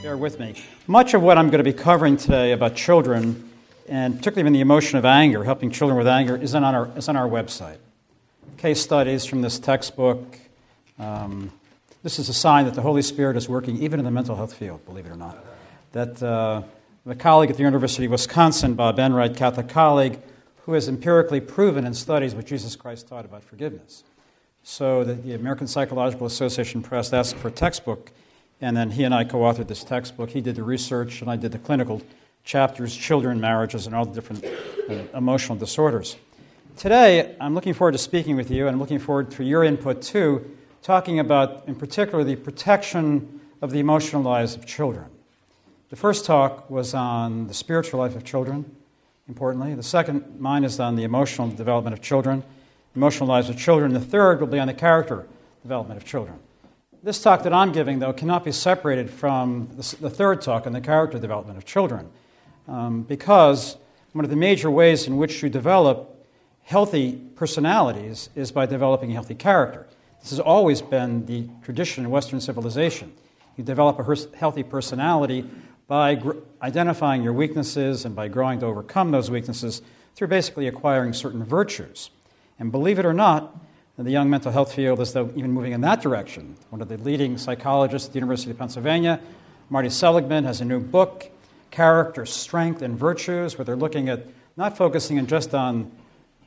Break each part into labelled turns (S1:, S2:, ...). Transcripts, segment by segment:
S1: Bear with me. Much of what I'm going to be covering today about children, and particularly in the emotion of anger, helping children with anger, is on our website. Case studies from this textbook. This is a sign that the Holy Spirit is working even in the mental health field, believe it or not. That the colleague at the University of Wisconsin, Bob Enright, Catholic colleague, who has empirically proven in studies what Jesus Christ taught about forgiveness. So the American Psychological Association Press asked for a textbook, and then he and I co-authored this textbook. He did the research, and I did the clinical chapters, children, marriages, and all the different emotional disorders. Today, I'm looking forward to speaking with you, and I'm looking forward for your input too, talking about, in particular, the protection of the emotional lives of children. The first talk was on the spiritual life of children, importantly. The second, mine, is on the emotional development of children, emotional lives of children. The third will be on the character development of children. This talk that I'm giving, though, cannot be separated from the third talk on the character development of children, because one of the major ways in which you develop healthy personalities is by developing a healthy character. This has always been the tradition in Western civilization. You develop a healthy personality by identifying your weaknesses and by growing to overcome those weaknesses through basically acquiring certain virtues. And believe it or not, the young mental health field is even moving in that direction. One of the leading psychologists at the University of Pennsylvania, Marty Seligman, has a new book, Character, Strength, and Virtues, where they're looking at not focusing just on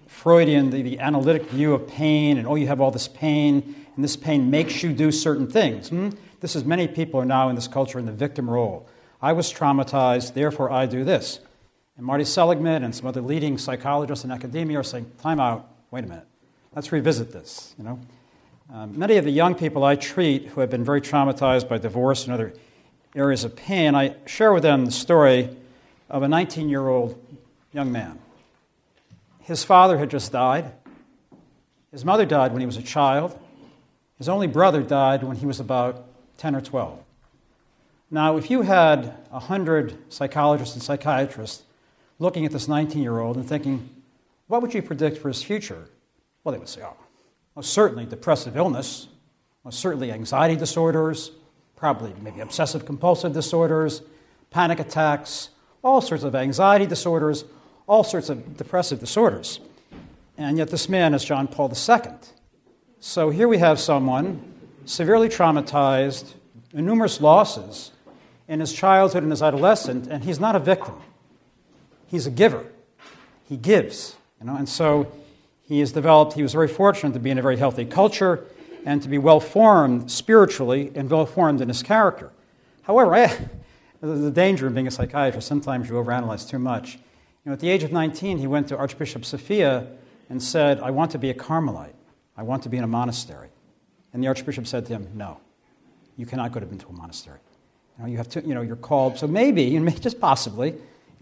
S1: Freudian, the analytic view of pain, and you have all this pain, and this pain makes you do certain things. This is, many people are now in this culture in the victim role. I was traumatized, therefore I do this. And Marty Seligman and some other leading psychologists in academia are saying, time out, wait a minute. Let's revisit this. Many of the young people I treat who have been very traumatized by divorce and other areas of pain, I share with them the story of a 19-year-old young man. His father had just died. His mother died when he was a child. His only brother died when he was about 10 or 12. Now, if you had 100 psychologists and psychiatrists looking at this 19-year-old and thinking, what would you predict for his future? Well, they would say, most certainly depressive illness, most certainly anxiety disorders, probably maybe obsessive-compulsive disorders, panic attacks, all sorts of anxiety disorders, all sorts of depressive disorders. And yet this man is John Paul II. So here we have someone severely traumatized, numerous losses in his childhood and his adolescence, and he's not a victim. He's a giver. He gives, and so he was very fortunate to be in a very healthy culture and to be well-formed spiritually and well-formed in his character. However, the danger of being a psychiatrist, sometimes you overanalyze too much. At the age of 19, he went to Archbishop Sophia and said, I want to be a Carmelite. I want to be in a monastery. And the Archbishop said to him, no, you cannot go into a monastery. You have to, you're called. So maybe, and just possibly,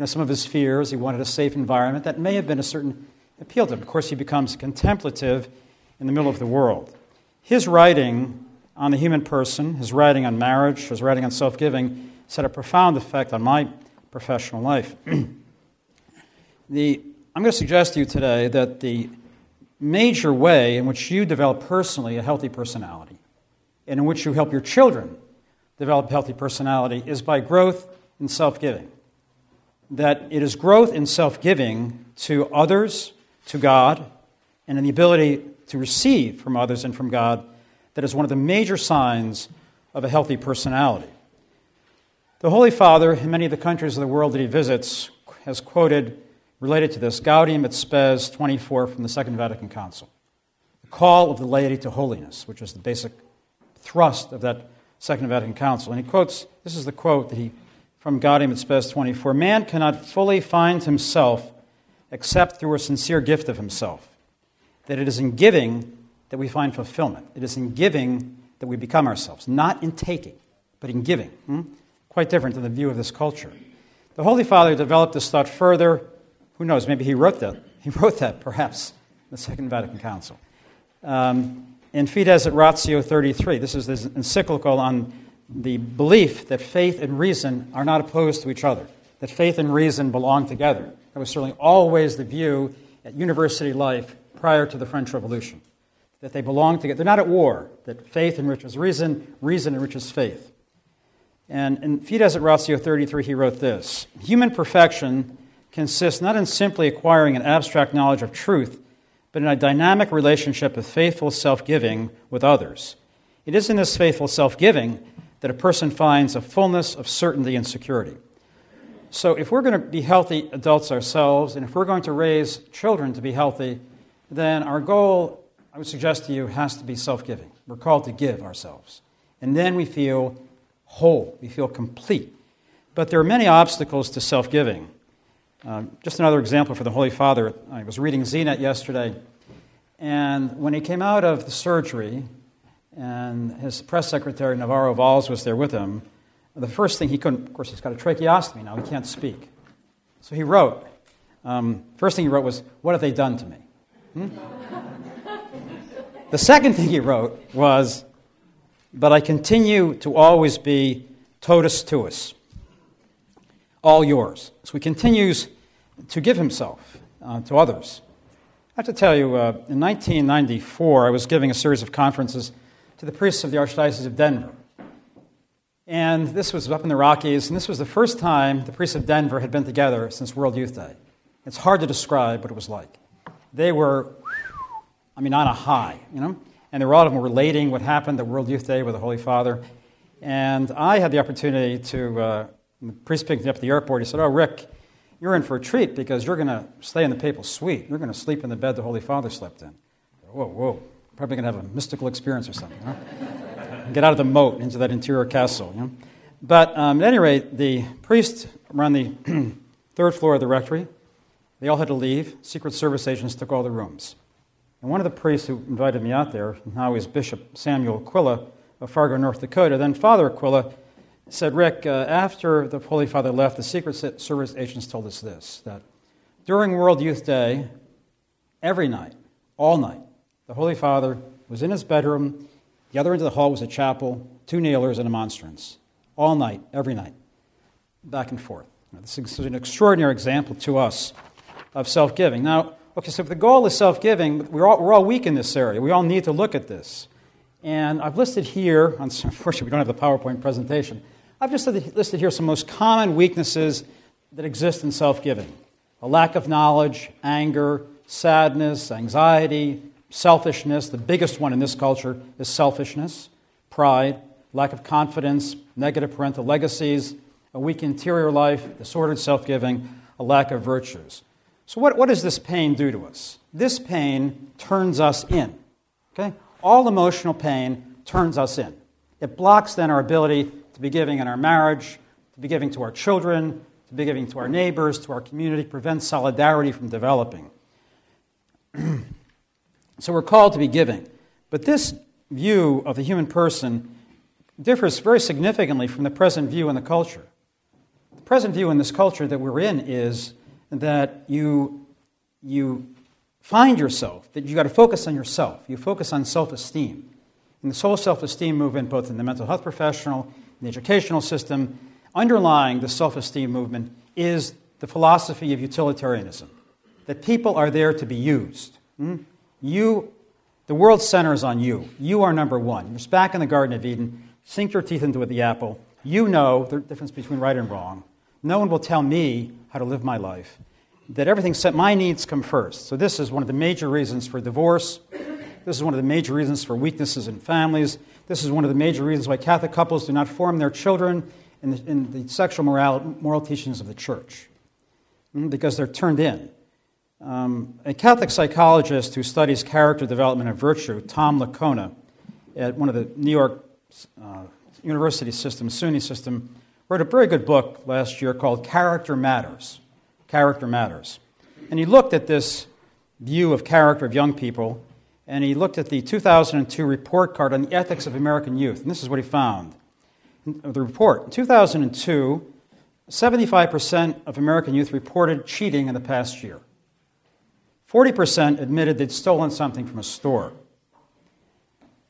S1: some of his fears, he wanted a safe environment. That may have been a certain appeal to him. Of course, he becomes contemplative in the middle of the world. His writing on the human person, his writing on marriage, his writing on self-giving, has had a profound effect on my professional life. I'm going to suggest to you today that the major way in which you develop personally a healthy personality and in which you help your children develop a healthy personality is by growth in self-giving. That it is growth in self-giving to others, to God, and in the ability to receive from others and from God that is one of the major signs of a healthy personality. The Holy Father, in many of the countries of the world that he visits, has quoted, related to this, Gaudium et Spes 24 from the Second Vatican Council. The call of the laity to holiness, which is the basic thrust of that Second Vatican Council. And he quotes, this is the quote that from Gaudium et Spes 24, man cannot fully find himself except through a sincere gift of himself. That it is in giving that we find fulfillment. It is in giving that we become ourselves. Not in taking, but in giving. Quite different than the view of this culture. The Holy Father developed this thought further. Who knows, maybe he wrote that. He wrote that, perhaps, in the Second Vatican Council. In Fides et Ratio 33, this is this encyclical on the belief that faith and reason are not opposed to each other, that faith and reason belong together. That was certainly always the view at university life prior to the French Revolution, that they belong together. They're not at war, that faith enriches reason, reason enriches faith. And in Fides et Ratio 33, he wrote this: human perfection consists not in simply acquiring an abstract knowledge of truth, but in a dynamic relationship of faithful self-giving with others. It is in this faithful self-giving that a person finds a fullness of certainty and security. So if we're going to be healthy adults ourselves, and if we're going to raise children to be healthy, then our goal, I would suggest to you, has to be self-giving. We're called to give ourselves. And then we feel whole, we feel complete. But there are many obstacles to self-giving. Just another example for the Holy Father. I was reading Zenet yesterday, and when he came out of the surgery, and his press secretary, Navarro Valls, was there with him, the first thing he couldn't, of course, he's got a tracheostomy now, he can't speak. So he wrote, first thing he wrote was, "What have they done to me?" The second thing he wrote was, "But I continue to always be totus tuus, all yours." So he continues to give himself to others. I have to tell you, in 1994, I was giving a series of conferences to the priests of the Archdiocese of Denver. And this was up in the Rockies, and this was the first time the priests of Denver had been together since World Youth Day. It's hard to describe what it was like. They were, on a high, and they were all of them relating what happened at World Youth Day with the Holy Father. And I had the opportunity to, the priest picked me up at the airport. He said, "Oh, Rick, you're in for a treat because you're going to stay in the papal suite. You're going to sleep in the bed the Holy Father slept in." Whoa. Probably going to have a mystical experience or something. Get out of the moat into that interior castle. But at any rate, the priests were on the third floor of the rectory. They all had to leave. Secret Service agents took all the rooms. And one of the priests who invited me out there, now is Bishop Samuel Aquila of Fargo, North Dakota, then Father Aquila, said, "Rick, after the Holy Father left, the Secret Service agents told us this, that during World Youth Day, every night, all night, the Holy Father was in his bedroom. The other end of the hall was a chapel, 2 kneelers, and a monstrance. All night, every night, back and forth." This is an extraordinary example to us of self-giving. Now, okay, so if the goal is self-giving, we're all weak in this area. We all need to look at this. And I've listed here, unfortunately we don't have the PowerPoint presentation, I've just listed here some most common weaknesses that exist in self-giving. A lack of knowledge, anger, sadness, anxiety, selfishness. The biggest one in this culture is selfishness, pride, lack of confidence, negative parental legacies, a weak interior life, disordered self-giving, a lack of virtues. So what does this pain do to us? This pain turns us in. Okay? All emotional pain turns us in. It blocks then our ability to be giving in our marriage, to be giving to our children, to be giving to our neighbors, to our community, prevents solidarity from developing. So we're called to be giving. But this view of the human person differs very significantly from the present view in the culture. The present view in this culture that we're in is that you find yourself, that you've got to focus on yourself. You focus on self-esteem. And this whole self-esteem movement, both in the mental health professional, in the educational system, underlying the self-esteem movement is the philosophy of utilitarianism, that people are there to be used. The world centers on you. You are number one. You're back in the Garden of Eden. Sink your teeth into the apple. You know the difference between right and wrong. No one will tell me how to live my life. That everything set, my needs come first. So this is one of the major reasons for divorce. This is one of the major reasons for weaknesses in families. This is one of the major reasons why Catholic couples do not form their children in the sexual moral teachings of the Church, because they're turned in. A Catholic psychologist who studies character development and virtue, Tom Lacona, at one of the New York university system, SUNY system, wrote a very good book last year called Character Matters. Character Matters. And he looked at this view of character of young people, and he looked at the 2002 report card on the ethics of American youth. And this is what he found. The report, in 2002, 75% of American youth reported cheating in the past year. 40% admitted they'd stolen something from a store.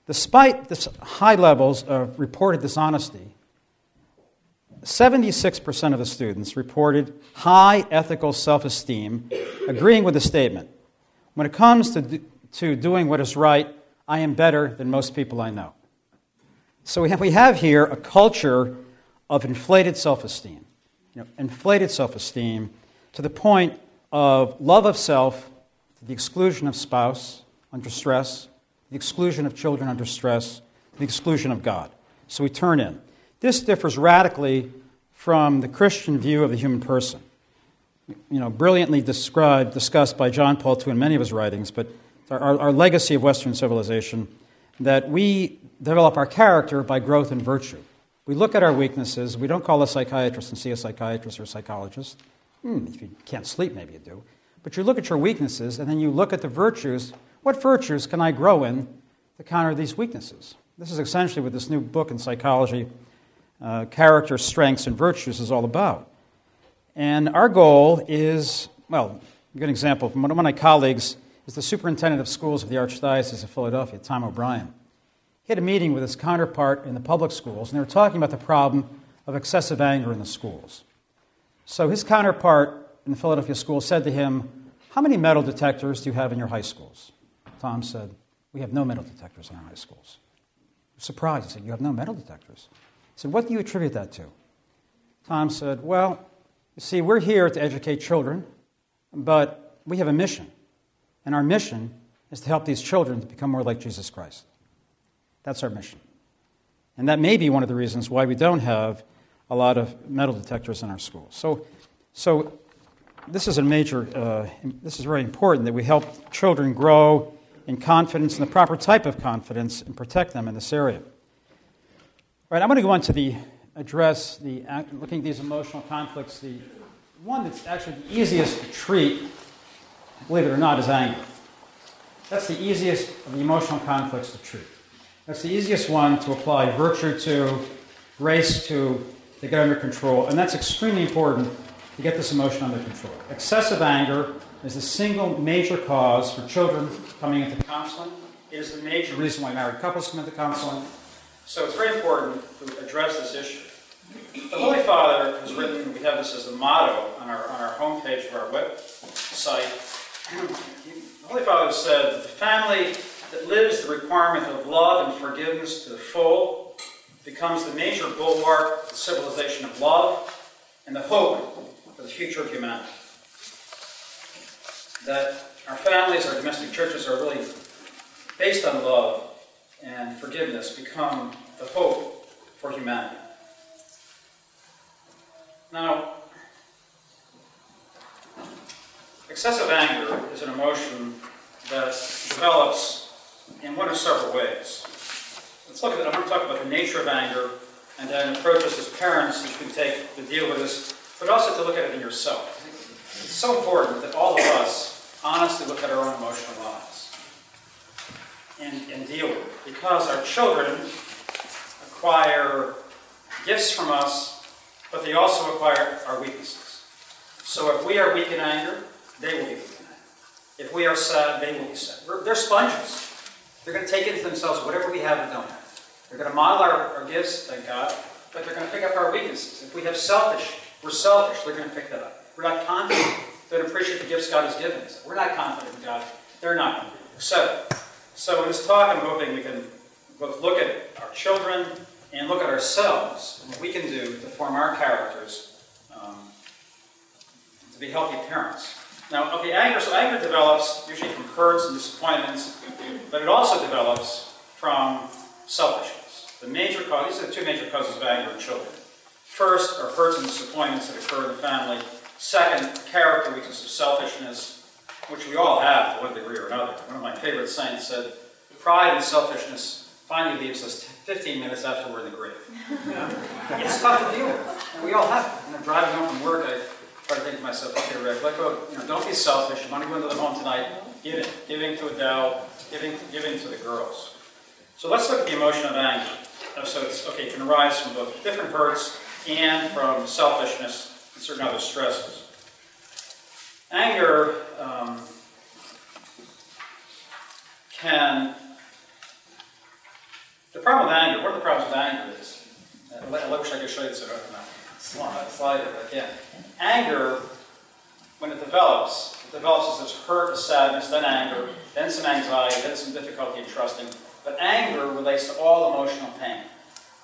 S1: Despite this high levels of reported dishonesty, 76% of the students reported high ethical self-esteem, agreeing with the statement, "When it comes to doing what is right, I am better than most people I know." So we have here a culture of inflated self-esteem. Inflated self-esteem to the point of love of self to the exclusion of spouse under stress, the exclusion of children under stress, the exclusion of God. So we turn in. This differs radically from the Christian view of the human person. Brilliantly discussed by John Paul II in many of his writings, but our legacy of Western civilization, that we develop our character by growth and virtue. We look at our weaknesses. We don't call a psychiatrist and see a psychiatrist or a psychologist. If you can't sleep, maybe you do. But you look at your weaknesses, and then you look at the virtues. What virtues can I grow in to counter these weaknesses? This is essentially what this new book in psychology, Character, Strengths, and Virtues, is all about. And our goal is, a good example from one of my colleagues is the superintendent of schools of the Archdiocese of Philadelphia, Tom O'Brien. He had a meeting with his counterpart in the public schools, and they were talking about the problem of excessive anger in the schools. So his counterpart in the Philadelphia school said to him, "How many metal detectors do you have in your high schools?" Tom said, "We have no metal detectors in our high schools." He was surprised. He said, "You have no metal detectors?" He said, "What do you attribute that to?" Tom said, "Well, you see, we're here to educate children, but we have a mission. And our mission is to help these children to become more like Jesus Christ. That's our mission. And that may be one of the reasons why we don't have a lot of metal detectors in our schools." So this is this is very important that we help children grow in confidence and the proper type of confidence and protect them in this area. All right, I'm going to go on to looking at these emotional conflicts. The one that's actually the easiest to treat, believe it or not, is anger. That's the easiest of the emotional conflicts to treat. That's the easiest one to apply virtue to, grace to get under control, and that's extremely important to get this emotion under control. Excessive anger is the single major cause for children coming into counseling. It is the major reason why married couples come into counseling. So it's very important to address this issue. The Holy Father has written, we have this as a motto on our homepage of our website. The Holy Father said that the family that lives the requirement of love and forgiveness to the full becomes the major bulwark of the civilization of love and the hope for the future of humanity. That our families, our domestic churches are really based on love and forgiveness, become the hope for humanity. Now, excessive anger is an emotion that develops in one of several ways. I'm going to talk about the nature of anger and then approaches as parents you can take to deal with this, but also to look at it in yourself. It's so important that all of us honestly look at our own emotional lives and deal with it, because our children acquire gifts from us, but they also acquire our weaknesses. So if we are weak in anger, they will be weak in anger. If we are sad, they will be sad. They're sponges. They're going to take into themselves whatever we have and don't have. They're going to model our gifts, thank God, but they're going to pick up our weaknesses. If we're selfish, they're going to pick that up. We're not confident, they don't appreciate the gifts God has given us. We're not confident in God, they're not confident. So in this talk, I'm hoping we can both look at our children and look at ourselves and what we can do to form our characters to be healthy parents. Now, okay, anger develops usually from hurts and disappointments, but it also develops from selfishness. These are the two major causes of anger in children. First are hurts and disappointments that occur in the family. Second, character weakness of selfishness, which we all have to one degree or another. One of my favorite saints said, "Pride and selfishness finally leaves us 15 minutes after we're in the grave." It's tough to deal with. And we all have it. Driving home from work, I try to think to myself, okay, Rick, let go. Don't be selfish. You want to go into the home tonight? Giving to Adele, giving to the girls. So let's look at the emotion of anger. So it can arise from both different hurts and from selfishness and certain other stresses. Anger the problem with anger, one of the problems with anger is, I wish I could show you this slide if I can. Anger, when it develops as there's hurt, sadness, then anger, then some anxiety, then some difficulty in trusting. But anger relates to all emotional pain.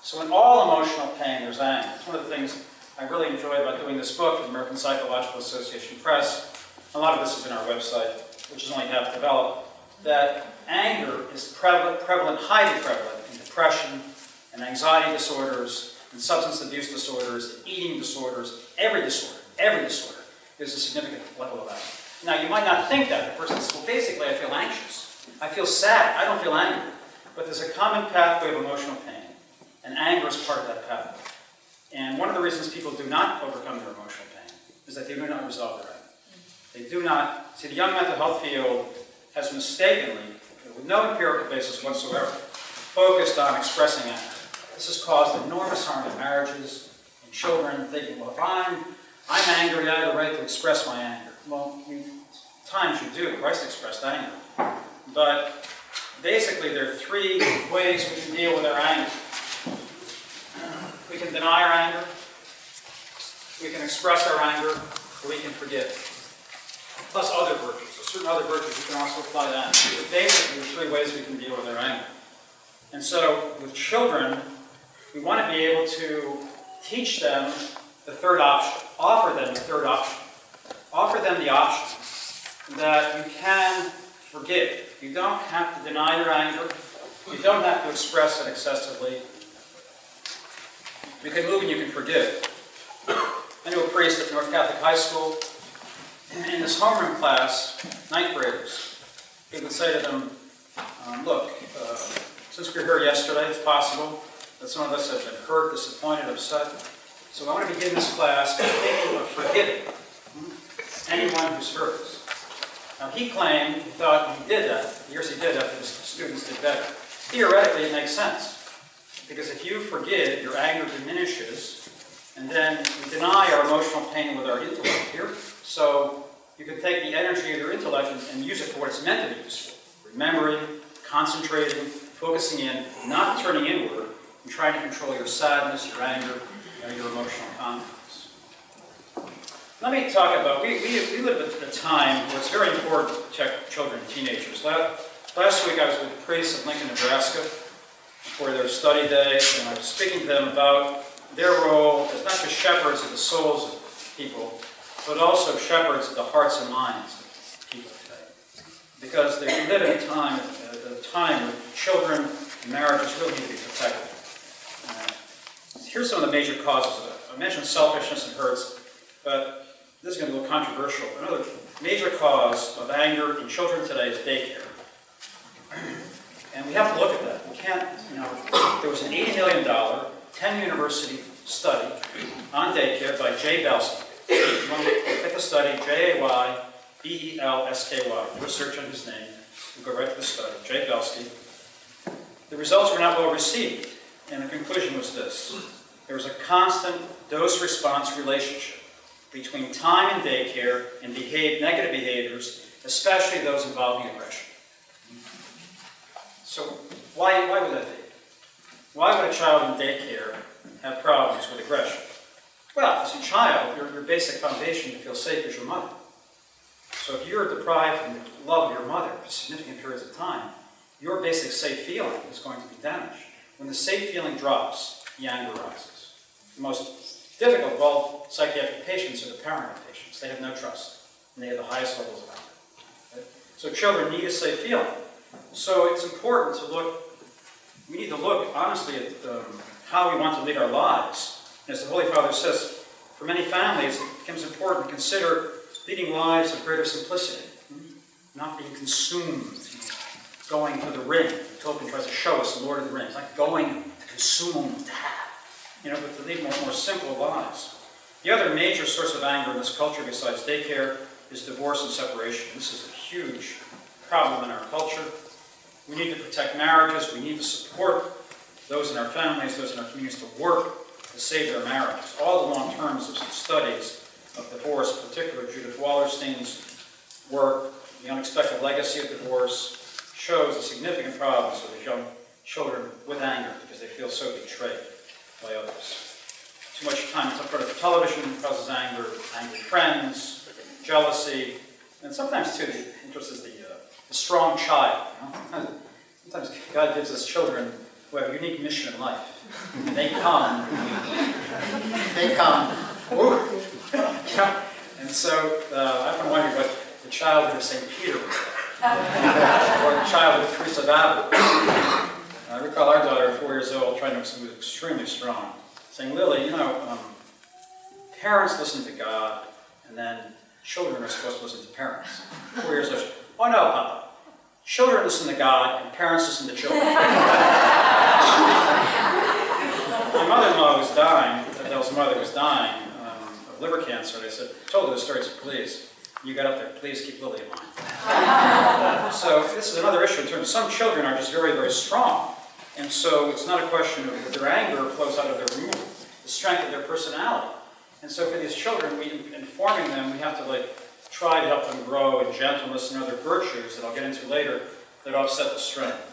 S1: So in all emotional pain, there's anger. It's one of the things I really enjoy about doing this book, the American Psychological Association Press. A lot of this is in our website, which is only half developed, that anger is prevalent, highly prevalent in depression and anxiety disorders and substance abuse disorders, and eating disorders, every disorder. There's a significant level of anger. Now, you might not think that. The person says, well, basically, I feel anxious. I feel sad. I don't feel angry. But there's a common pathway of emotional pain, and anger is part of that pathway. And one of the reasons people do not overcome their emotional pain is that they do not resolve their anger. They do not. See, the young mental health field has mistakenly, with no empirical basis whatsoever, focused on expressing anger. This has caused enormous harm in marriages, in children, thinking, well, if I'm angry, I have the right to express my anger. Well, at times you do. Christ expressed anger. But basically, there are three ways we can deal with our anger. We can deny our anger, we can express our anger, or we can forgive. Plus other virtues. So certain other virtues we can also apply to anger. But basically, there are three ways we can deal with our anger. And so, with children, we want to be able to teach them the third option. Offer them the third option. Offer them the option that you can forgive. You don't have to deny your anger. You don't have to express it excessively. You can move and you can forgive. I knew a priest at North Catholic High School. In his homeroom class, 9th graders, he would say to them, look, since we were here yesterday, it's possible that some of us have been hurt, disappointed, upset. So I want to begin this class by thinking of forgiving anyone who's hurt us. Now he claimed, he thought when he did that, the years he did that, the students did better. Theoretically, it makes sense. Because if you forgive, your anger diminishes, and then we deny our emotional pain with our intellect here. So you can take the energy of your intellect and use it for what it's meant to be used for. Remembering, concentrating, focusing in, not turning inward, and trying to control your sadness, your anger, your emotional conflicts. Let me talk about, we live at a time where it's very important to protect children and teenagers. Last week I was with the priests of Lincoln, Nebraska, for their study day, and I was speaking to them about their role as not just shepherds of the souls of people, but also shepherds of the hearts and minds of people today. Because they live in a time when children and marriages really need to be protected. Here's some of the major causes of it. I mentioned selfishness and hurts, but this is going to be a little controversial. Another major cause of anger in children today is daycare. And we have to look at that. We can't, there was an $80 million, 10 university study on daycare by Jay Belsky. If you want to look at the study, Jaybelsky, research on his name, we'll go right to the study, Jay Belsky. The results were not well received, and the conclusion was this. There was a constant dose-response relationship between time in daycare and negative behaviors, especially those involving aggression. So why would that be? Why would a child in daycare have problems with aggression? Well, as a child, your basic foundation to feel safe is your mother. So if you're deprived from the love of your mother for significant periods of time, your basic safe feeling is going to be damaged. When the safe feeling drops, the anger rises. The most difficult of all psychiatric patients are the paranoid patients. They have no trust, and they have the highest levels of anger. Right? So children need a safe feeling. So it's important to look, we need to look honestly at how we want to lead our lives. As the Holy Father says, for many families it becomes important to consider leading lives of greater simplicity, not being consumed, going for the ring. Tolkien tries to show us the Lord of the Rings, like going to consume, to have, but to lead more simple lives. The other major source of anger in this culture besides daycare is divorce and separation. This is a huge problem in our culture. We need to protect marriages. We need to support those in our families, those in our communities to work to save their marriages. All the long terms of studies of divorce, particularly Judith Wallerstein's work, The Unexpected Legacy of Divorce, shows the significant problems with young children with anger because they feel so betrayed by others. Too much time in front of television causes anger, angry friends, jealousy, and sometimes too the interest is the strong child. Sometimes God gives us children who have a unique mission in life. And they come, woo, and so I often wondered what the childhood of St. Peter was like, or the childhood of Teresa of Avila. I recall our daughter, 4 years old, trying to who was extremely strong, saying, Lily, you know, parents listen to God, and then children are supposed to listen to parents. 4 years old, oh no, Papa. Children listen to God, and parents listen to children. My mother-in-law was dying, Adele's mother was dying of liver cancer, and I said, told her the story, so please, you got up there, please keep Lily in mind. So this is another issue in terms of some children are just very, very strong. And so it's not a question of that their anger flows out of their mood, the strength of their personality. And so for these children, in forming them, we have to try to help them grow in gentleness and other virtues that I'll get into later that offset the strength.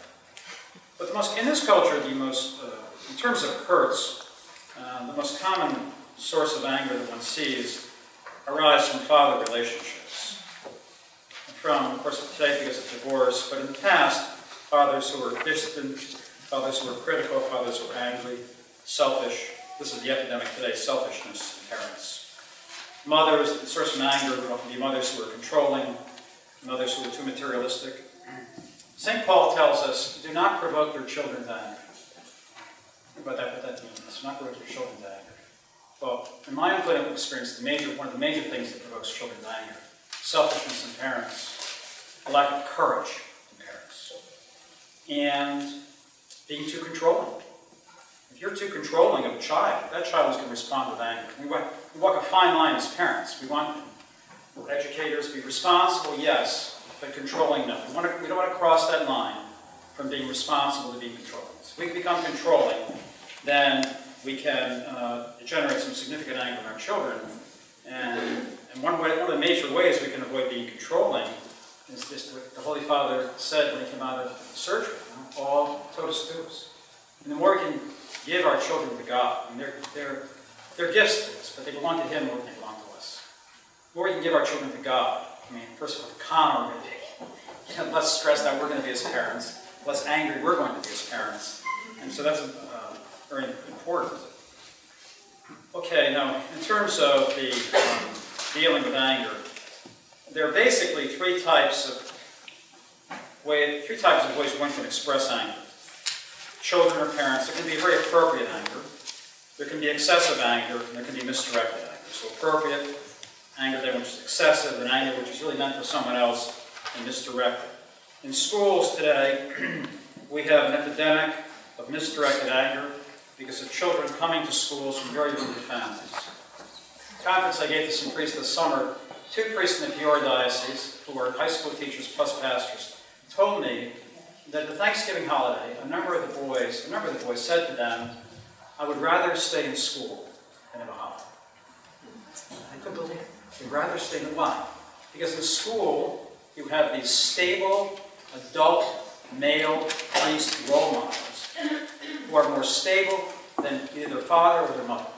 S1: But in this culture, in terms of hurts, the most common source of anger that one sees arise from father relationships. From, of course, today because of divorce, but in the past, fathers who were distant, fathers who were critical, fathers who were angry, selfish. This is the epidemic today, selfishness in parents. Mothers, the source of anger would often be mothers who were controlling, mothers who were too materialistic. St. Paul tells us, do not provoke your children to anger. Think about what that means. Do not provoke your children to anger. Well, in my own clinical experience, one of the major things that provokes children to anger, selfishness in parents, a lack of courage in parents, and being too controlling. If you're too controlling of a child, that child is going to respond with anger. We walk a fine line as parents. We want educators to be responsible, yes, but controlling, no. We don't want to cross that line from being responsible to being controlling. So if we become controlling, then we can generate some significant anger in our children. And one of the major ways we can avoid being controlling is just what the Holy Father said when he came out of surgery, all totus tuus. And the more we can give our children to God, I mean, they're gifts to us, but they belong to Him more than they belong to us. The more we can give our children to God, I mean, first of all, calmer we're going to be, less stressed out we're going to be as parents, less angry we're going to be as parents. And so that's very important. Okay, now, in terms of the dealing with anger, there are basically three types of ways one can express anger. Children or parents, there can be very appropriate anger, there can be excessive anger, and there can be misdirected anger. So appropriate anger then which is excessive, and anger which is really meant for someone else, and misdirected. In schools today, we have an epidemic of misdirected anger because of children coming to schools from very limited families. The conference I gave to some priests this summer, 2 priests in the Peoria Diocese, who are high school teachers plus pastors, told me that the Thanksgiving holiday, a number of the boys said to them, I would rather stay in school than have a holiday. I couldn't believe it. They'd rather stay in why? Because in school, you have these stable, adult, male priest role models who are more stable than either their father or their mother.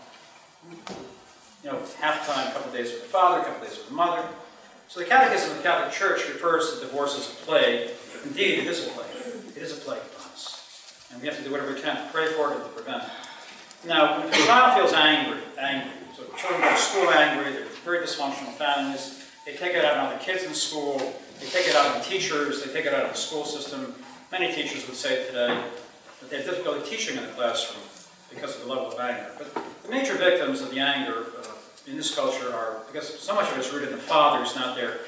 S1: You know, half the time, a couple of days with the father, a couple of days with the mother. So the Catechism of the Catholic Church refers to divorce as a plague. Indeed, it is a plague. It is a plague upon us. And we have to do whatever we can to pray for it and to prevent it. Now, when a child feels angry, so children go to school angry, they're very dysfunctional families, they take it out on the kids in school, they take it out on teachers, they take it out on the school system. Many teachers would say today that they have difficulty teaching in the classroom because of the level of anger. But the major victims of the anger in this culture are, because so much of it is rooted in the father who's not there.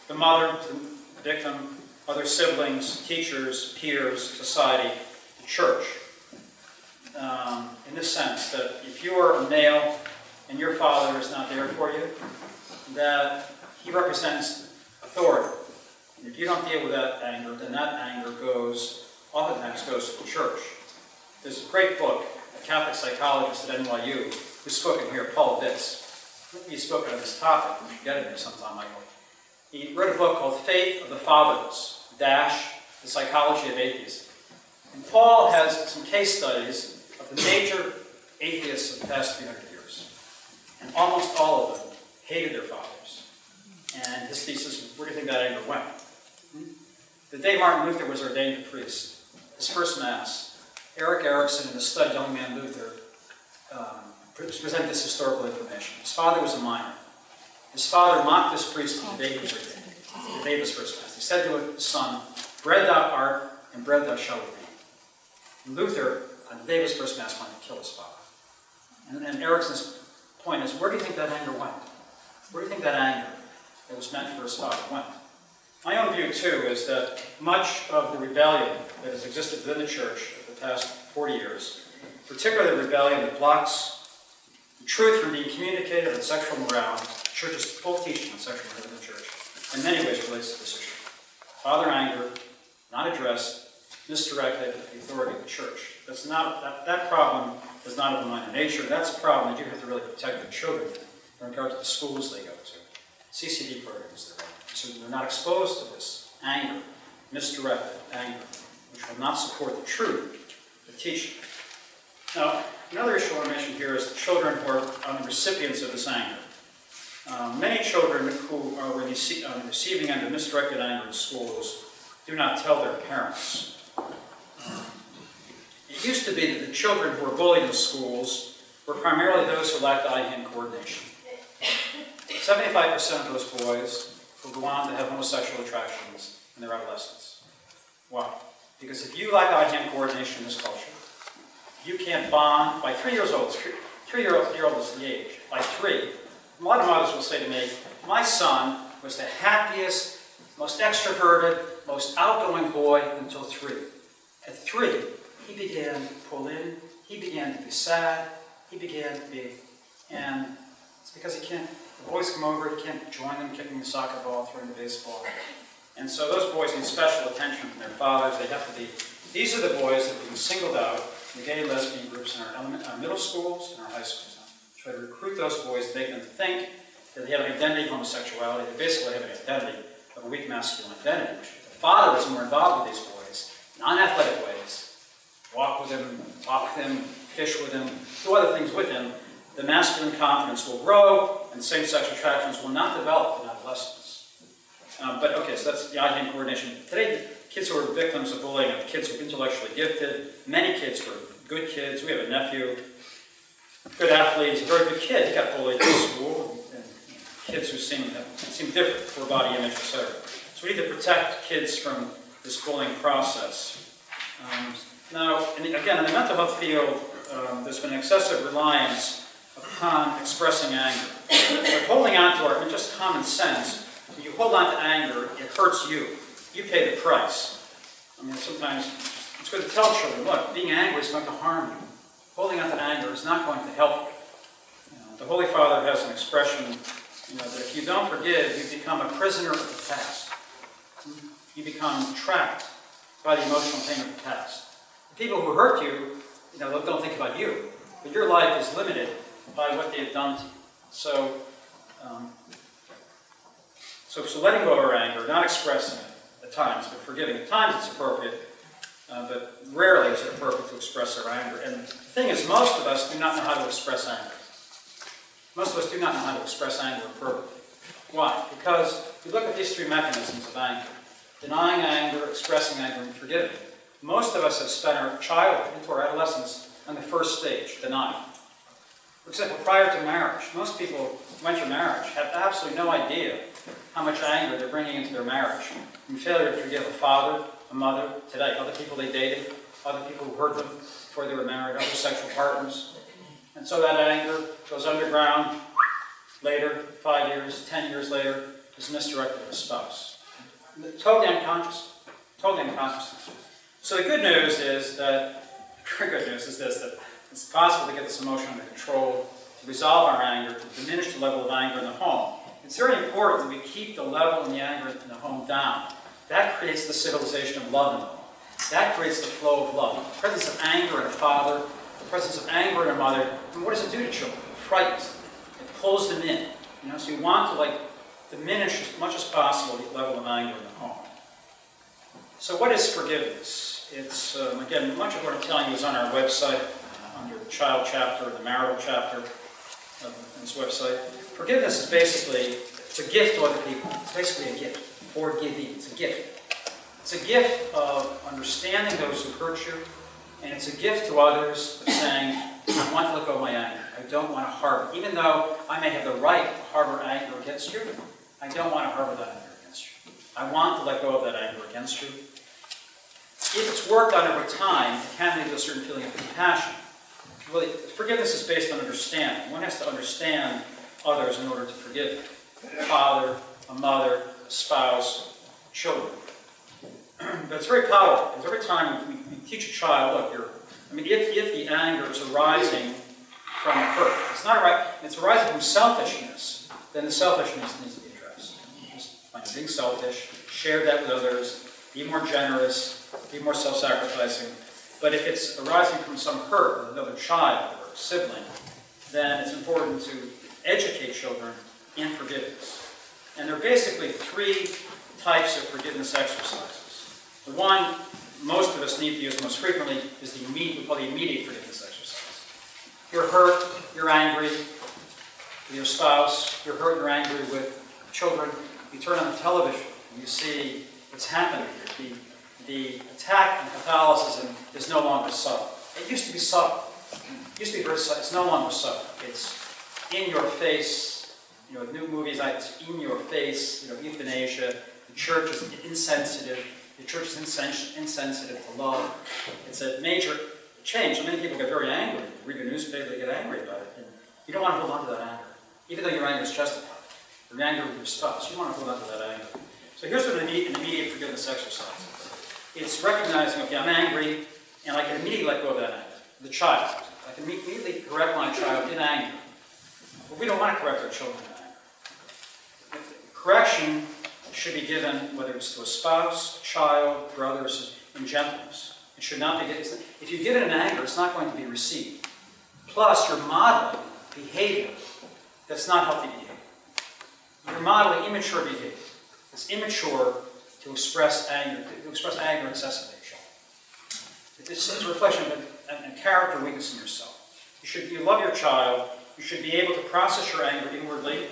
S1: The mother, the victim, other siblings, teachers, peers, society, the church. In this sense, that if you're a male and your father is not there for you, that he represents authority. And if you don't deal with that anger, then that anger oftentimes goes to the church. There's a great book, a Catholic psychologist at NYU, who's spoken here, Paul Vitz. He's spoken on this topic. We should get in there sometime, Michael. He wrote a book called Faith of the Fatherless, the Psychology of Atheism. And Paul has some case studies of the major atheists of the past 300 years. And almost all of them hated their fathers. And his thesis, where do you think that anger went? The day Martin Luther was ordained a priest, his first Mass, Erik Erikson, in the study Young Man Luther, presented this historical information. His father was a miner. His father mocked this priest on the day of his first mass. He said to his son, "Bread thou art, and bread thou shalt remain." And Luther, on the day of his first mass, wanted to kill his father. And Erikson's point is, where do you think that anger went? Where do you think that anger that was meant for his father went? My own view, too, is that much of the rebellion that has existed within the church for the past 40 years, particularly the rebellion that blocks the truth from being communicated on sexual morality, the church's full teaching on sexual morality in the church, in many ways relates to this issue. Father anger, not addressed, misdirected the authority of the church. That problem is not of a minor nature. That's a problem that you have to really protect your children in regard to the schools they go to, CCD programs they're in, so they're not exposed to this anger, misdirected anger, which will not support the truth, the teaching. Now, another issue I want to mention here is the children who are the recipients of this anger. Many children who are on the receiving end of misdirected anger in schools do not tell their parents. It used to be that the children who were bullied in schools were primarily those who lacked eye-hand coordination. 75% of those boys will go on to have homosexual attractions in their adolescence. Why? Because if you lack eye-hand coordination in this culture, you can't bond. By 3 years old, 3-year-old is the age. By 3, a lot of mothers will say to me, "My son was the happiest, most extroverted, most outgoing boy until 3. At 3, he began to pull in, he began to be sad, he began to be, and it's because he can't, the boys come over, he can't join them kicking the soccer ball, throwing the baseball. And so those boys need special attention from their fathers. They have to be, these are the boys that are being singled out in the gay and lesbian groups in our middle schools and our high schools. Try to recruit those boys, make them think that they have an identity of homosexuality. They basically have an identity of a weak masculine identity. The father is more involved with these boys, non-athletic ways. Walk with him, talk with him, fish with him, do other things with him. The masculine confidence will grow, and same-sex attractions will not develop in adolescence. So that's the eye-hand coordination. Today, kids who are victims of bullying are kids who are intellectually gifted, many kids who are good kids. We have a nephew, good athlete, he's a very good kid. He got bullied in school, and kids who seem different for body image, etc. So we need to protect kids from this bullying process. Now, again, in the mental health field, there's been excessive reliance upon expressing anger. But holding on to our, just common sense, when you hold on to anger, it hurts you. You pay the price. I mean, sometimes it's good to tell children, look, being angry is going to harm you. Holding on to anger is not going to help you. The Holy Father has an expression, that if you don't forgive, you become a prisoner of the past. You become trapped by the emotional pain of the past. The people who hurt you, don't think about you, but your life is limited by what they've done to you. So letting go of our anger, not expressing it at times, but forgiving. At times it's appropriate, but rarely is it appropriate to express our anger. And the thing is, most of us do not know how to express anger. Most of us do not know how to express anger appropriately. Why? Because if you look at these 3 mechanisms of anger, denying anger, expressing anger, and forgiving, most of us have spent our childhood into our adolescence on the first stage, denial. For example, prior to marriage, most people who enter marriage have absolutely no idea how much anger they're bringing into their marriage. From failure to forgive a father, a mother, today, other people they dated, other people who hurt them before they were married, other sexual partners. And so that anger goes underground later, 5 years, 10 years later, is misdirected to a spouse. Totally unconscious. Totally unconscious. So the good news is that, very good news is this, that it's possible to get this emotion under control, to resolve our anger, to diminish the level of anger in the home. It's very important that we keep the level of the anger in the home down. That creates the civilization of love in the home. That creates the flow of love. The presence of anger in a father, the presence of anger in a mother, and what does it do to children? It frightens them. It pulls them in. So you want to diminish as much as possible the level of anger in the home. So what is forgiveness? It's, again, much of what I'm telling you is on our website, under the child chapter, the marital chapter of this website. Forgiveness is basically, it's a gift to other people. It's basically a gift. Forgiving, it's a gift. It's a gift of understanding those who hurt you And it's a gift to others of saying, I want to let go of my anger. I don't want to harbor. Even though I may have the right to harbor anger against you, I don't want to harbor that anger against you. I want to let go of that anger against you. If it's worked on over time, it can lead to a certain feeling of compassion. Really, forgiveness is based on understanding. One has to understand others in order to forgive them. A father, a mother, a spouse, children. But it's very powerful, because every time we teach a child, look, if the anger is arising from a hurt, it's arising from selfishness, then the selfishness needs to be addressed. Just find being selfish, share that with others, be more generous, be more self-sacrificing. But if it's arising from some hurt with another child or a sibling, then it's important to educate children in forgiveness. And there are basically three types of forgiveness exercises. The one most of us need to use most frequently is we call the immediate forgiveness exercise. You're hurt, you're angry with your spouse, you're hurt, you're angry with children. You turn on the television and you see what's happening here. The attack on Catholicism is no longer subtle. It used to be subtle. It used to be very subtle. It's no longer subtle. It's in your face. New movies, it's in your face. Euthanasia. The church is insensitive. The church is insensitive to love. It's a major change. So many people get very angry. You read the newspaper, they get angry about it. And you don't want to hold on to that anger. Even though your anger is justified. You're angry with your spouse. You want to hold on to that anger. So here's what an immediate forgiveness exercise is. It's recognizing, okay, I'm angry, and I can immediately let go of that anger. The child. I can immediately correct my child in anger. But we don't want to correct our children in anger. Correction should be given, whether it's to a spouse, child, brothers, in gentleness. It should not be given. If you give it in anger, it's not going to be received. Plus, you're modeling behavior that's not healthy behavior. You're modeling immature behavior. It's immature to express anger excessively. It's a reflection of a character weakness in yourself. You love your child. You should be able to process your anger inwardly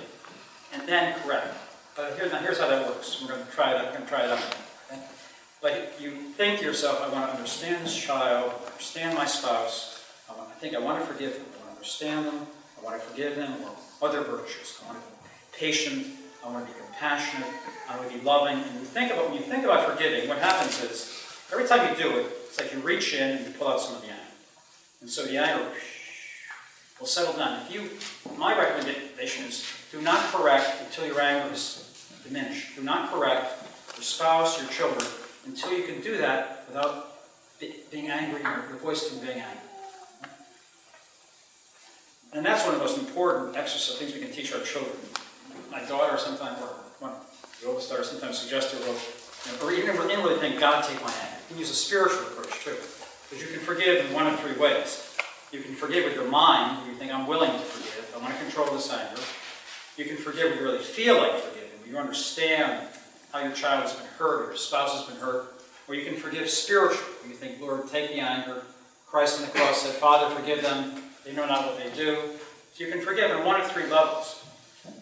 S1: and then correct. But here's how that works. We're going to try it out. Okay? Like you think to yourself, I want to understand this child, understand my spouse. I want to forgive them. I want to understand them. I want to forgive them. Or other virtues. I want to be patient. I want to be compassionate. I want to be loving. And when you think about forgiving, what happens is every time you do it, it's like you reach in and you pull out some of the anger. And so the anger will settle down. My recommendation is do not correct until your anger is diminished. Do not correct your spouse, your children, until you can do that without being angry, your voice conveying anger. And that's one of the most important exercises, things we can teach our children. My daughter sometimes, the oldest daughter sometimes suggests to her, or even really think, God, take my anger. You can use a spiritual approach too. Because you can forgive in one of three ways. You can forgive with your mind. You think, I'm willing to forgive. I want to control this anger. You can forgive when you really feel like forgiving. You understand how your child has been hurt or your spouse has been hurt. Or you can forgive spiritually. You think, Lord, take the anger. Christ on the cross said, Father, forgive them. They know not what they do. So you can forgive in one of three levels.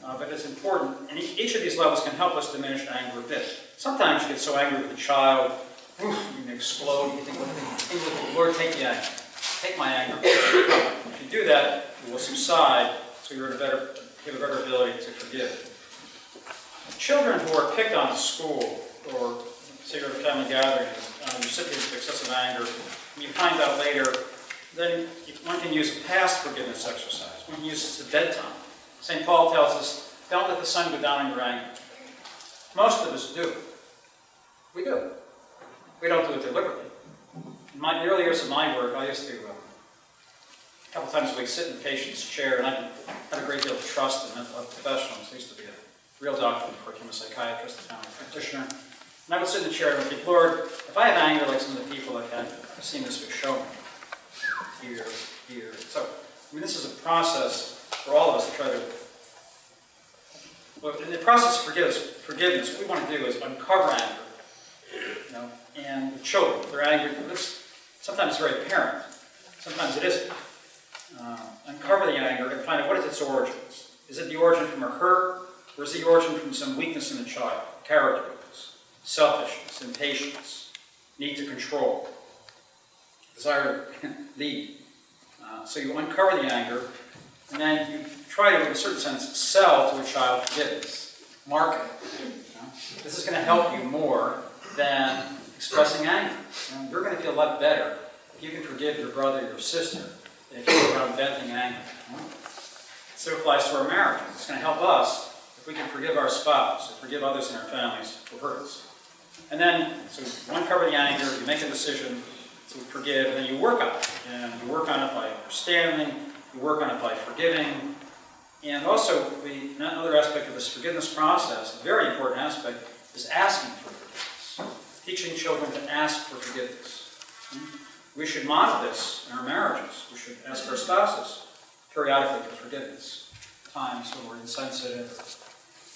S1: But it's important. And each of these levels can help us diminish anger a bit. Sometimes you get so angry with a child, you can explode. You think, Lord, take the anger. Take my anger. If you do that, it will subside, so you have a better ability to forgive. Children who are picked on at school, or say you're at a family gathering, recipients of excessive anger, and you find out later, then one can use a past forgiveness exercise. One can use it at bedtime. St. Paul tells us, don't let the sun go down in your anger. Most of us do. We do. We don't do it deliberately. In the early years of my work, I used to, a couple times a week, sit in the patient's chair, and I had a great deal of trust in mental health professionals. I used to be a real doctor before I became a psychiatrist, a family practitioner. And I would sit in the chair and think, Lord, if I have anger like some of the people I've seen this week show me, here. So, this is a process for all of us to try to. Well, in the process of forgiveness, what we want to do is uncover anger. And the children, they're angry. Sometimes it's very apparent. Sometimes it isn't. Uncover the anger and find out what is its origins. Is it the origin from a hurt, or is the origin from some weakness in the child? Character weakness, selfishness, impatience, need to control. desire to lead. So you uncover the anger, and then you try to, in a certain sense, sell to a child forgiveness. Market it. You know? This is going to help you more than expressing anger. You know, you're going to feel a lot better if you can forgive your brother or your sister than if you go around venting anger. You know? So it applies to our marriages. It's going to help us if we can forgive our spouse, or forgive others in our families who hurt us. And then, so you uncover the anger, you make a decision to forgive, and then you work on it. And you work on it by understanding, you work on it by forgiving. And also, another aspect of this forgiveness process, a very important aspect, is asking for forgiveness. Teaching children to ask for forgiveness. We should model this in our marriages. We should ask our spouses periodically for forgiveness. Times when we're insensitive.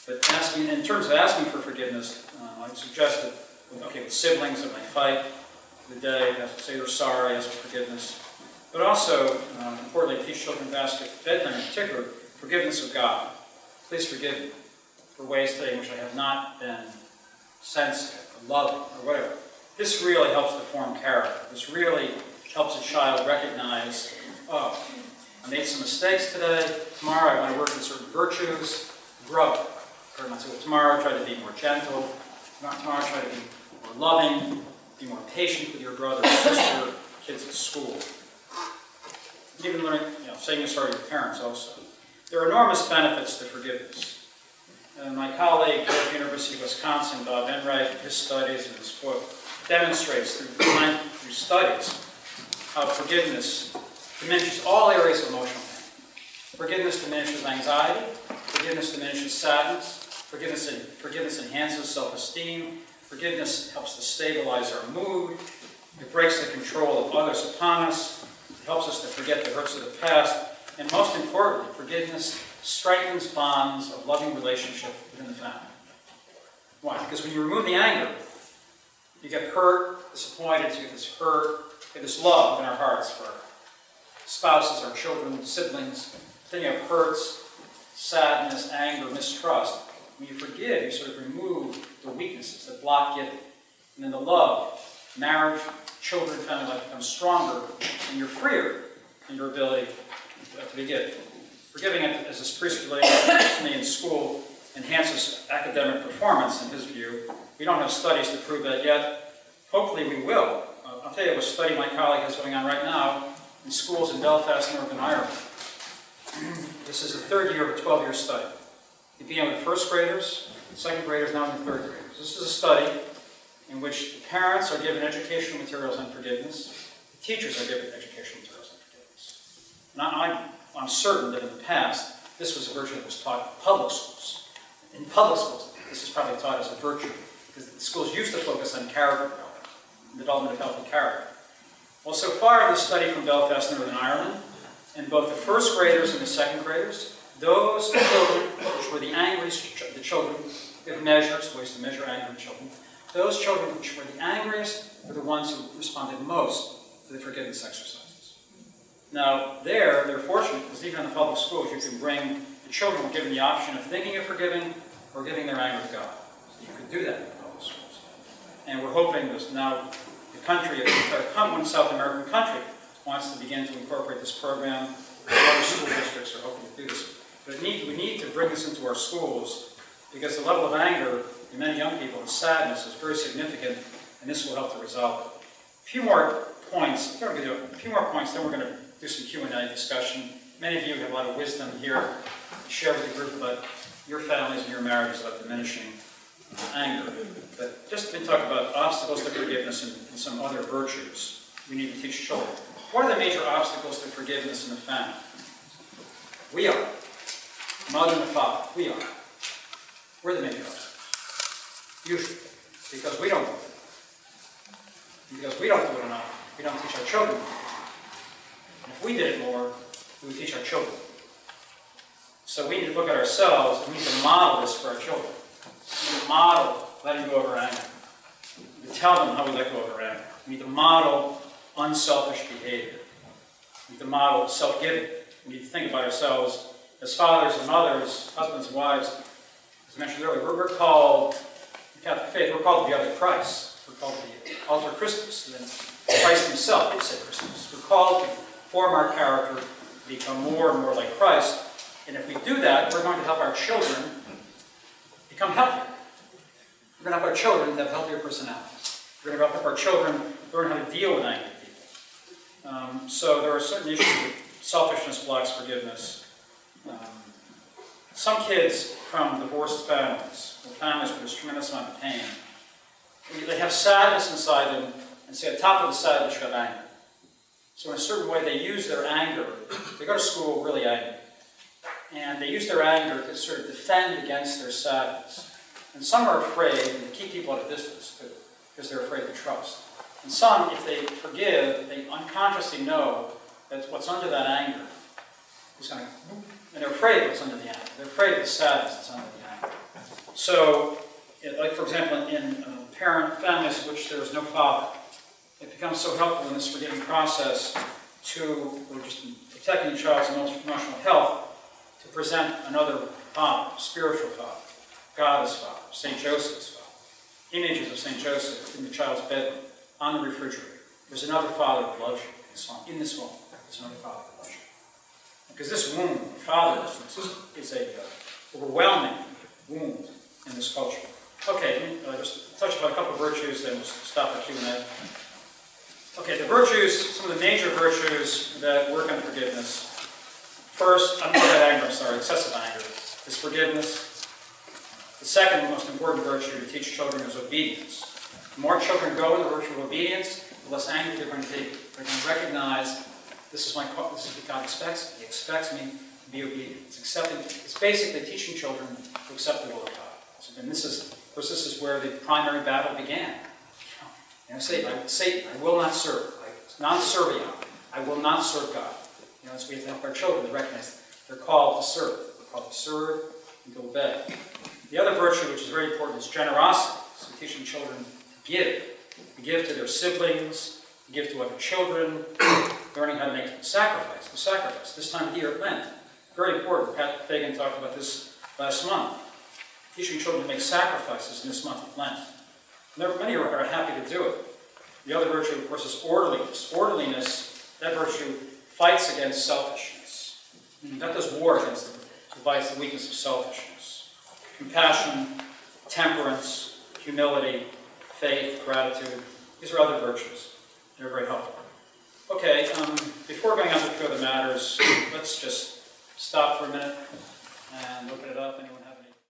S1: But asking, in terms of asking for forgiveness, I'd suggest that, with siblings that might fight the day, say they're sorry, ask for forgiveness. But also, importantly, teach children to ask at bedtime in particular, forgiveness of God. Please forgive me for ways today in which I have not been sensitive or loving or whatever. This really helps to form character. This really helps a child recognize, oh, I made some mistakes today. Tomorrow I want to work on certain virtues. Grow. Tomorrow try to be more gentle. Tomorrow try to be more loving. Be more patient with your brother or sister, kids at school. Even learning, saying you're sorry to your parents also. There are enormous benefits to forgiveness. My colleague at the University of Wisconsin, Bob Enright, in his studies and his book, demonstrates through studies how forgiveness diminishes all areas of emotional pain. Forgiveness diminishes anxiety. Forgiveness diminishes sadness. Forgiveness enhances self-esteem. Forgiveness helps to stabilize our mood. It breaks the control of others upon us. It helps us to forget the hurts of the past. And most importantly, forgiveness strengthens bonds of loving relationship within the family. Why? Because when you remove the anger, you get hurt, disappointed, you get this hurt, you get this love in our hearts for our spouses, our children, siblings. Then you have hurts, sadness, anger, mistrust. When you forgive, you sort of remove the weaknesses that block giving. And then the love, marriage, children, family life becomes stronger, and you're freer in your ability to be given. Forgiving, as this priest related to me in school, enhances academic performance, in his view. We don't have studies to prove that yet. Hopefully we will. I'll tell you of a study my colleague has going on right now in schools in Belfast, Northern Ireland. This is the third year of a 12-year study. It began with first graders, second graders, now in third graders. This is a study in which the parents are given educational materials on forgiveness, the teachers are given educational materials on forgiveness. And I'm certain that in the past, this was a virtue that was taught in public schools. In public schools, this is probably taught as a virtue, because the schools used to focus on character development, development of healthy character. Well, so far in the study from Belfast, Northern Ireland, in both the first graders and the second graders, those children, which were the angriest, the children, we have measures, ways to measure anger in children, those children which were the angriest were the ones who responded most to the forgiveness exercises. Now, they're fortunate, because even in the public schools, you can bring, the children were given the option of thinking of forgiving or giving their anger to God. So you could do that in the public schools. And we're hoping that now the country, one South American country, wants to begin to incorporate this program. Other school districts are hoping to do this. But we need to bring this into our schools, because the level of anger in many young people and sadness is very significant, and this will help to resolve it. A few more points, then we're going to do some Q&A discussion. Many of you have a lot of wisdom here to share with the group about your families and your marriages about diminishing anger. But just to talk about obstacles to forgiveness and some other virtues we need to teach children. What are the major obstacles to forgiveness in the family? We are. Mother and the father. We are. We're the major obstacles. Usually. Because we don't do it. Because we don't do it enough. We don't teach our children. And if we did it more, we would teach our children. So we need to look at ourselves, and we need to model this for our children. We need to model letting go of our anger. We need to tell them how we let go of our anger. We need to model unselfish behavior. We need to model self-giving. We need to think about ourselves as fathers and mothers, husbands and wives. As I mentioned earlier, we're called, in Catholic faith, we're called to be other Christ. We're called to be alter Christus. And Christ himself did say Christmas. We're called to form our character, to become more and more like Christ. And if we do that, we're going to help our children become healthier. We're going to help our children have healthier personalities. We're going to help our children learn how to deal with angry people. So there are certain issues with selfishness blocks forgiveness. Some kids from divorced families, or families where there's tremendous amount of pain, they have sadness inside them, and say at the top of the sadness you have anger. So in a certain way they use their anger, they go to school really angry, and they use their anger to sort of defend against their sadness. And some are afraid, and they keep people at a distance too, because they're afraid to trust. And some, if they forgive, they unconsciously know that what's under that anger is going to, and they're afraid of what's under the anger. They're afraid of the sadness that's under the anger. So, like for example, in parent families in which there is no father, it becomes so helpful in this forgiving process to, or just protecting the child's emotional health, to present another father, spiritual father, God as father, St. Joseph's father, images of St. Joseph in the child's bedroom, on the refrigerator. There's another father who loves you in this home. There's another father who loves you. Because this wound of fatherlessness is a overwhelming wound in this culture. Okay, just touch upon a couple of virtues, then we'll stop at Q&A. Okay, the virtues, some of the major virtues that work on forgiveness. First, I'm not about anger, I'm sorry, excessive anger, is forgiveness. The second most important virtue to teach children is obedience. The more children go in the virtue of obedience, the less angry they're going to be. They're going to recognize this is what God expects. He expects me to be obedient. It's basically teaching children to accept the will of God. So, and this is where the primary battle began. Satan, I will not serve. Non-serviam. I will not serve God. So we have to help our children to recognize they're called to serve. They're called to serve and to obey. The other virtue, which is very important, is generosity. So teaching children to give. To give to their siblings, to give to other children, learning how to make sacrifice. The sacrifice. This time of year at Lent. Very important. Pat Fagan talked about this last month. Teaching children to make sacrifices in this month of Lent. Many are happy to do it. The other virtue, of course, is orderliness. Orderliness, that virtue fights against selfishness. That does war against the weakness of selfishness. Compassion, temperance, humility, faith, gratitude. These are other virtues. They're very helpful. Okay, before going on to a few other matters, let's just stop for a minute and look at it up. Anyone have any?